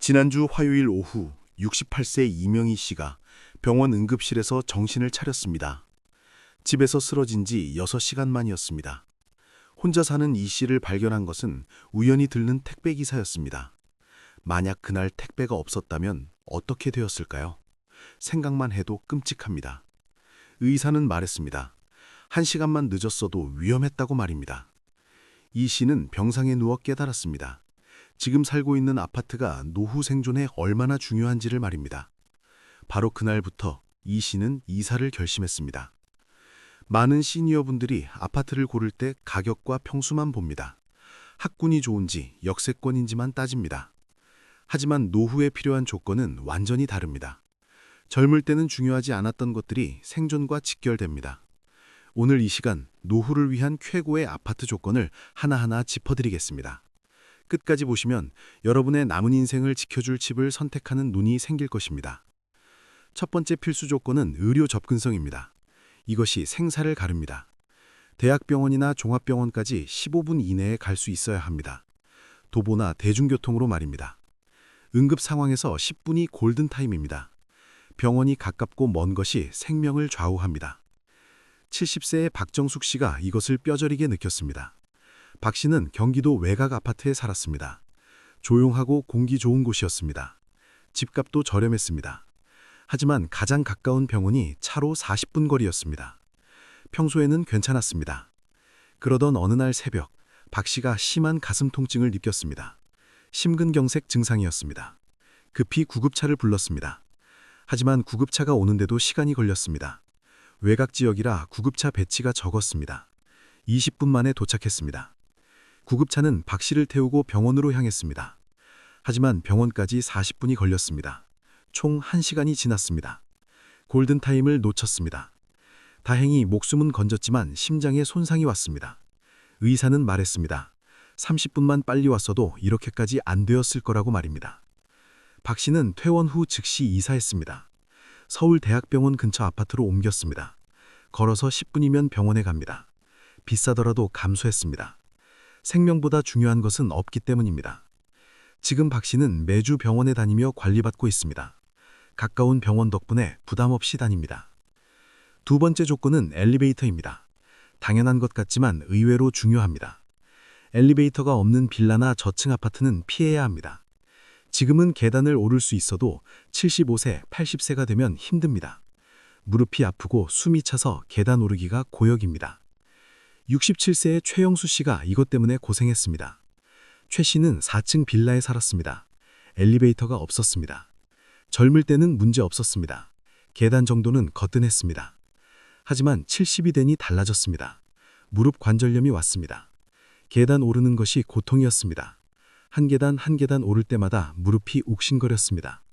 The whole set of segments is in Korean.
지난주 화요일 오후 68세 이명희 씨가 병원 응급실에서 정신을 차렸습니다. 집에서 쓰러진 지 6시간 만이었습니다. 혼자 사는 이 씨를 발견한 것은 우연히 들른 택배기사였습니다. 만약 그날 택배가 없었다면 어떻게 되었을까요? 생각만 해도 끔찍합니다. 의사는 말했습니다. 1시간만 늦었어도 위험했다고 말입니다. 이 씨는 병상에 누워 깨달았습니다. 지금 살고 있는 아파트가 노후 생존에 얼마나 중요한지를 말입니다. 바로 그날부터 이 씨는 이사를 결심했습니다. 많은 시니어분들이 아파트를 고를 때 가격과 평수만 봅니다. 학군이 좋은지 역세권인지만 따집니다. 하지만 노후에 필요한 조건은 완전히 다릅니다. 젊을 때는 중요하지 않았던 것들이 생존과 직결됩니다. 오늘 이 시간 노후를 위한 최고의 아파트 조건을 하나하나 짚어드리겠습니다. 끝까지 보시면 여러분의 남은 인생을 지켜줄 집을 선택하는 눈이 생길 것입니다. 첫 번째 필수 조건은 의료 접근성입니다. 이것이 생사를 가릅니다. 대학병원이나 종합병원까지 15분 이내에 갈 수 있어야 합니다. 도보나 대중교통으로 말입니다. 응급 상황에서 10분이 골든타임입니다. 병원이 가깝고 먼 것이 생명을 좌우합니다. 70세의 박정숙 씨가 이것을 뼈저리게 느꼈습니다. 박 씨는 경기도 외곽 아파트에 살았습니다. 조용하고 공기 좋은 곳이었습니다. 집값도 저렴했습니다. 하지만 가장 가까운 병원이 차로 40분 거리였습니다. 평소에는 괜찮았습니다. 그러던 어느 날 새벽, 박 씨가 심한 가슴 통증을 느꼈습니다. 심근경색 증상이었습니다. 급히 구급차를 불렀습니다. 하지만 구급차가 오는데도 시간이 걸렸습니다. 외곽 지역이라 구급차 배치가 적었습니다. 20분 만에 도착했습니다. 구급차는 박 씨를 태우고 병원으로 향했습니다. 하지만 병원까지 40분이 걸렸습니다. 총 1시간이 지났습니다. 골든타임을 놓쳤습니다. 다행히 목숨은 건졌지만 심장에 손상이 왔습니다. 의사는 말했습니다. 30분만 빨리 왔어도 이렇게까지 안 되었을 거라고 말입니다. 박 씨는 퇴원 후 즉시 이사했습니다. 서울대학병원 근처 아파트로 옮겼습니다. 걸어서 10분이면 병원에 갑니다. 비싸더라도 감수했습니다. 생명보다 중요한 것은 없기 때문입니다. 지금 박 씨는 매주 병원에 다니며 관리받고 있습니다. 가까운 병원 덕분에 부담 없이 다닙니다. 두 번째 조건은 엘리베이터입니다. 당연한 것 같지만 의외로 중요합니다. 엘리베이터가 없는 빌라나 저층 아파트는 피해야 합니다. 지금은 계단을 오를 수 있어도 75세, 80세가 되면 힘듭니다. 무릎이 아프고 숨이 차서 계단 오르기가 고역입니다. 67세의 최영수 씨가 이것 때문에 고생했습니다. 최 씨는 4층 빌라에 살았습니다. 엘리베이터가 없었습니다. 젊을 때는 문제 없었습니다. 계단 정도는 거뜬했습니다. 하지만 70이 되니 달라졌습니다. 무릎 관절염이 왔습니다. 계단 오르는 것이 고통이었습니다. 한 계단 한 계단 오를 때마다 무릎이 욱신거렸습니다.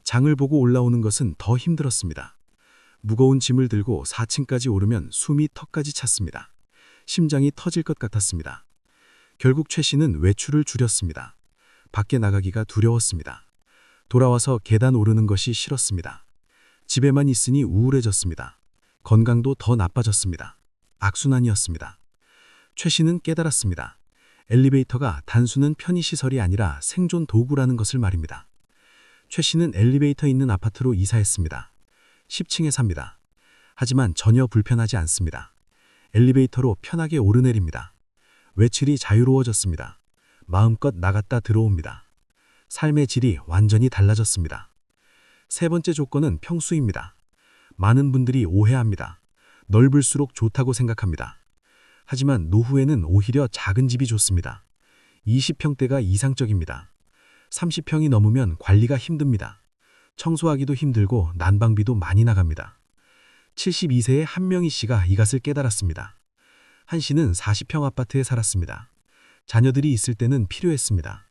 장을 보고 올라오는 것은 더 힘들었습니다. 무거운 짐을 들고 4층까지 오르면 숨이 턱까지 찼습니다. 심장이 터질 것 같았습니다. 결국 최 씨는 외출을 줄였습니다. 밖에 나가기가 두려웠습니다. 돌아와서 계단 오르는 것이 싫었습니다. 집에만 있으니 우울해졌습니다. 건강도 더 나빠졌습니다. 악순환이었습니다. 최 씨는 깨달았습니다. 엘리베이터가 단순한 편의시설이 아니라 생존 도구라는 것을 말입니다. 최 씨는 엘리베이터 있는 아파트로 이사했습니다. 10층에 삽니다. 하지만 전혀 불편하지 않습니다. 엘리베이터로 편하게 오르내립니다. 외출이 자유로워졌습니다. 마음껏 나갔다 들어옵니다. 삶의 질이 완전히 달라졌습니다. 세 번째 조건은 평수입니다. 많은 분들이 오해합니다. 넓을수록 좋다고 생각합니다. 하지만 노후에는 오히려 작은 집이 좋습니다. 20평대가 이상적입니다. 30평이 넘으면 관리가 힘듭니다. 청소하기도 힘들고 난방비도 많이 나갑니다. 72세의 한명희 씨가 이것을 깨달았습니다. 한 씨는 40평 아파트에 살았습니다. 자녀들이 있을 때는 필요했습니다.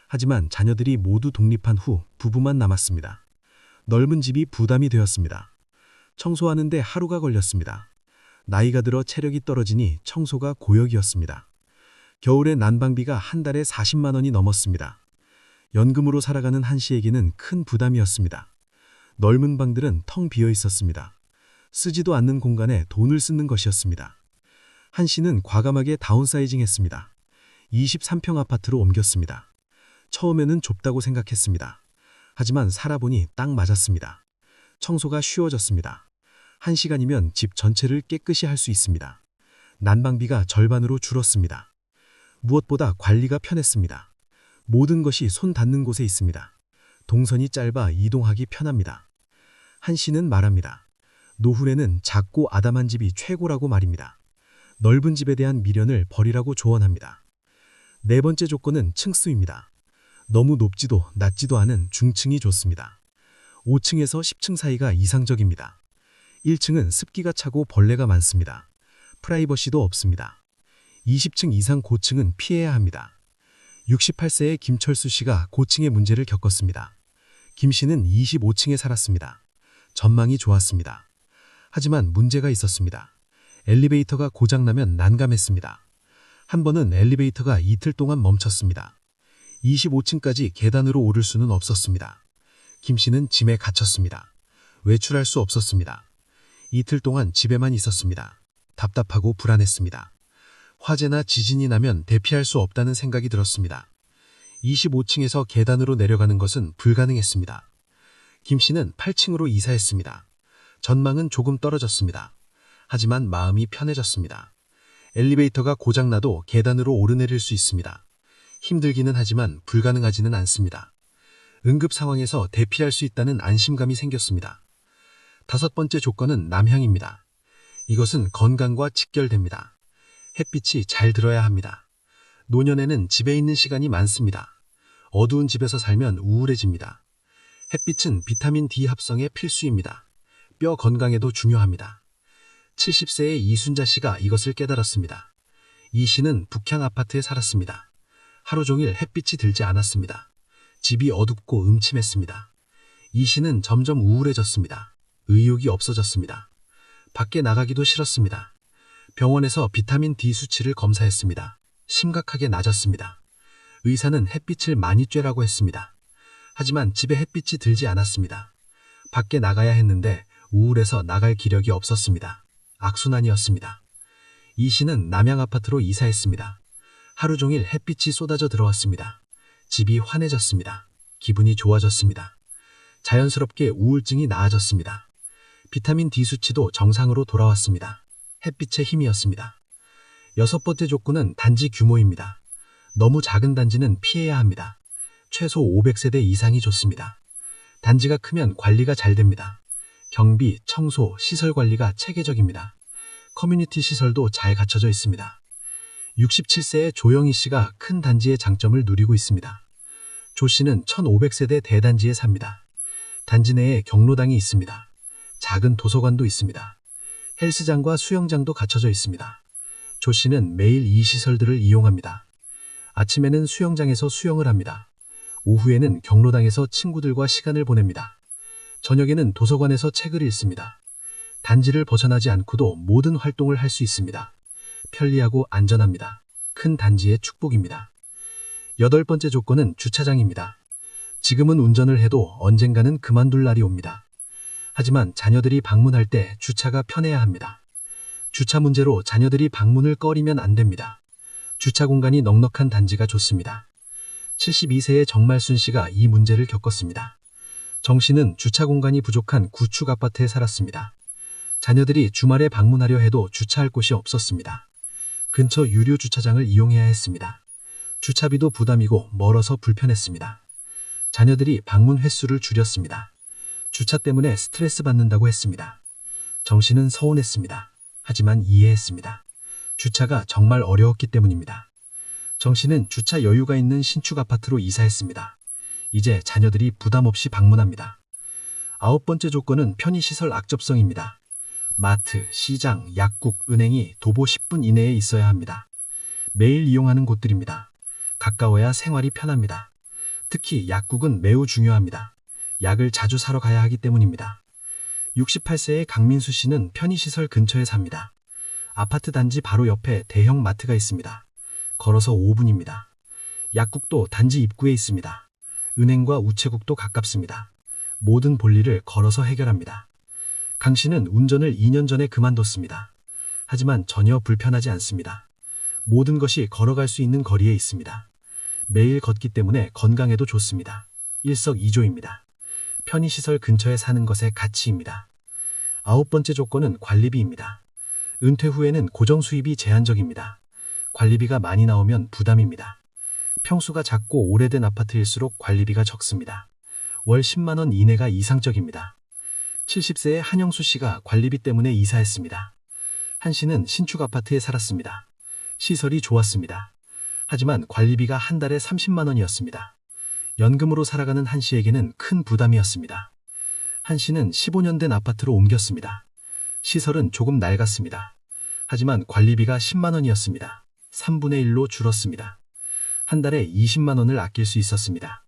하지만 자녀들이 모두 독립한 후 부부만 남았습니다. 넓은 집이 부담이 되었습니다. 청소하는데 하루가 걸렸습니다. 나이가 들어 체력이 떨어지니 청소가 고역이었습니다. 겨울에 난방비가 한 달에 40만 원이 넘었습니다. 연금으로 살아가는 한 씨에게는 큰 부담이었습니다. 넓은 방들은 텅 비어 있었습니다. 쓰지도 않는 공간에 돈을 쓰는 것이었습니다. 한 씨는 과감하게 다운사이징했습니다. 23평 아파트로 옮겼습니다. 처음에는 좁다고 생각했습니다. 하지만 살아보니 딱 맞았습니다. 청소가 쉬워졌습니다. 1시간이면 집 전체를 깨끗이 할 수 있습니다. 난방비가 절반으로 줄었습니다. 무엇보다 관리가 편했습니다. 모든 것이 손 닿는 곳에 있습니다. 동선이 짧아 이동하기 편합니다. 한 씨는 말합니다. 노후에는 작고 아담한 집이 최고라고 말입니다. 넓은 집에 대한 미련을 버리라고 조언합니다. 네 번째 조건은 층수입니다. 너무 높지도 낮지도 않은 중층이 좋습니다. 5층에서 10층 사이가 이상적입니다. 1층은 습기가 차고 벌레가 많습니다. 프라이버시도 없습니다. 20층 이상 고층은 피해야 합니다. 68세의 김철수 씨가 고층의 문제를 겪었습니다. 김 씨는 25층에 살았습니다. 전망이 좋았습니다. 하지만 문제가 있었습니다. 엘리베이터가 고장나면 난감했습니다. 한 번은 엘리베이터가 이틀 동안 멈췄습니다. 25층까지 계단으로 오를 수는 없었습니다. 김 씨는 짐에 갇혔습니다. 외출할 수 없었습니다. 이틀 동안 집에만 있었습니다. 답답하고 불안했습니다. 화재나 지진이 나면 대피할 수 없다는 생각이 들었습니다. 25층에서 계단으로 내려가는 것은 불가능했습니다. 김 씨는 8층으로 이사했습니다. 전망은 조금 떨어졌습니다. 하지만 마음이 편해졌습니다. 엘리베이터가 고장나도 계단으로 오르내릴 수 있습니다. 힘들기는 하지만 불가능하지는 않습니다. 응급 상황에서 대피할 수 있다는 안심감이 생겼습니다. 5번째 조건은 남향입니다. 이것은 건강과 직결됩니다. 햇빛이 잘 들어야 합니다. 노년에는 집에 있는 시간이 많습니다. 어두운 집에서 살면 우울해집니다. 햇빛은 비타민 D 합성에 필수입니다. 뼈 건강에도 중요합니다. 70세의 이순자 씨가 이것을 깨달았습니다. 이 씨는 북향 아파트에 살았습니다. 하루 종일 햇빛이 들지 않았습니다. 집이 어둡고 음침했습니다. 이 씨는 점점 우울해졌습니다. 의욕이 없어졌습니다. 밖에 나가기도 싫었습니다. 병원에서 비타민 D 수치를 검사했습니다. 심각하게 낮았습니다. 의사는 햇빛을 많이 쬐라고 했습니다. 하지만 집에 햇빛이 들지 않았습니다. 밖에 나가야 했는데 우울해서 나갈 기력이 없었습니다. 악순환이었습니다. 이 씨는 남양 아파트로 이사했습니다. 하루 종일 햇빛이 쏟아져 들어왔습니다. 집이 환해졌습니다. 기분이 좋아졌습니다. 자연스럽게 우울증이 나아졌습니다. 비타민 D 수치도 정상으로 돌아왔습니다. 햇빛의 힘이었습니다. 6번째 조건은 단지 규모입니다. 너무 작은 단지는 피해야 합니다. 최소 500세대 이상이 좋습니다. 단지가 크면 관리가 잘 됩니다. 경비, 청소, 시설 관리가 체계적입니다. 커뮤니티 시설도 잘 갖춰져 있습니다. 67세의 조영희 씨가 큰 단지의 장점을 누리고 있습니다. 조 씨는 1500세대 대단지에 삽니다. 단지 내에 경로당이 있습니다. 작은 도서관도 있습니다. 헬스장과 수영장도 갖춰져 있습니다. 조 씨는 매일 이 시설들을 이용합니다. 아침에는 수영장에서 수영을 합니다. 오후에는 경로당에서 친구들과 시간을 보냅니다. 저녁에는 도서관에서 책을 읽습니다. 단지를 벗어나지 않고도 모든 활동을 할 수 있습니다. 편리하고 안전합니다. 큰 단지의 축복입니다. 8번째 조건은 주차장입니다. 지금은 운전을 해도 언젠가는 그만둘 날이 옵니다. 하지만 자녀들이 방문할 때 주차가 편해야 합니다. 주차 문제로 자녀들이 방문을 꺼리면 안 됩니다. 주차 공간이 넉넉한 단지가 좋습니다. 72세의 정말순 씨가 이 문제를 겪었습니다. 정 씨는 주차 공간이 부족한 구축 아파트에 살았습니다. 자녀들이 주말에 방문하려 해도 주차할 곳이 없었습니다. 근처 유료 주차장을 이용해야 했습니다. 주차비도 부담이고 멀어서 불편했습니다. 자녀들이 방문 횟수를 줄였습니다. 주차 때문에 스트레스 받는다고 했습니다. 정 씨는 서운했습니다. 하지만 이해했습니다. 주차가 정말 어려웠기 때문입니다. 정 씨는 주차 여유가 있는 신축 아파트로 이사했습니다. 이제 자녀들이 부담 없이 방문합니다. 9번째 조건은 편의시설 악접성입니다. 마트, 시장, 약국, 은행이 도보 10분 이내에 있어야 합니다. 매일 이용하는 곳들입니다. 가까워야 생활이 편합니다. 특히 약국은 매우 중요합니다. 약을 자주 사러 가야 하기 때문입니다. 68세의 강민수 씨는 편의시설 근처에 삽니다. 아파트 단지 바로 옆에 대형 마트가 있습니다. 걸어서 5분입니다. 약국도 단지 입구에 있습니다. 은행과 우체국도 가깝습니다. 모든 볼일을 걸어서 해결합니다. 강 씨는 운전을 2년 전에 그만뒀습니다. 하지만 전혀 불편하지 않습니다. 모든 것이 걸어갈 수 있는 거리에 있습니다. 매일 걷기 때문에 건강에도 좋습니다. 일석이조입니다. 편의시설 근처에 사는 것의 가치입니다. 9번째 조건은 관리비입니다. 은퇴 후에는 고정 수입이 제한적입니다. 관리비가 많이 나오면 부담입니다. 평수가 작고 오래된 아파트일수록 관리비가 적습니다. 월 10만 원 이내가 이상적입니다. 70세의 한영수 씨가 관리비 때문에 이사했습니다. 한 씨는 신축 아파트에 살았습니다. 시설이 좋았습니다. 하지만 관리비가 한 달에 30만 원이었습니다. 연금으로 살아가는 한 씨에게는 큰 부담이었습니다. 한 씨는 15년 된 아파트로 옮겼습니다. 시설은 조금 낡았습니다. 하지만 관리비가 10만 원이었습니다. 3분의 1로 줄었습니다. 한 달에 20만 원을 아낄 수 있었습니다.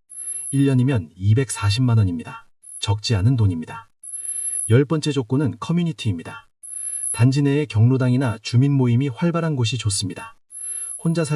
1년이면 240만 원입니다. 적지 않은 돈입니다. 10번째 조건은 커뮤니티입니다. 단지 내에 경로당이나 주민 모임이 활발한 곳이 좋습니다. 혼자 살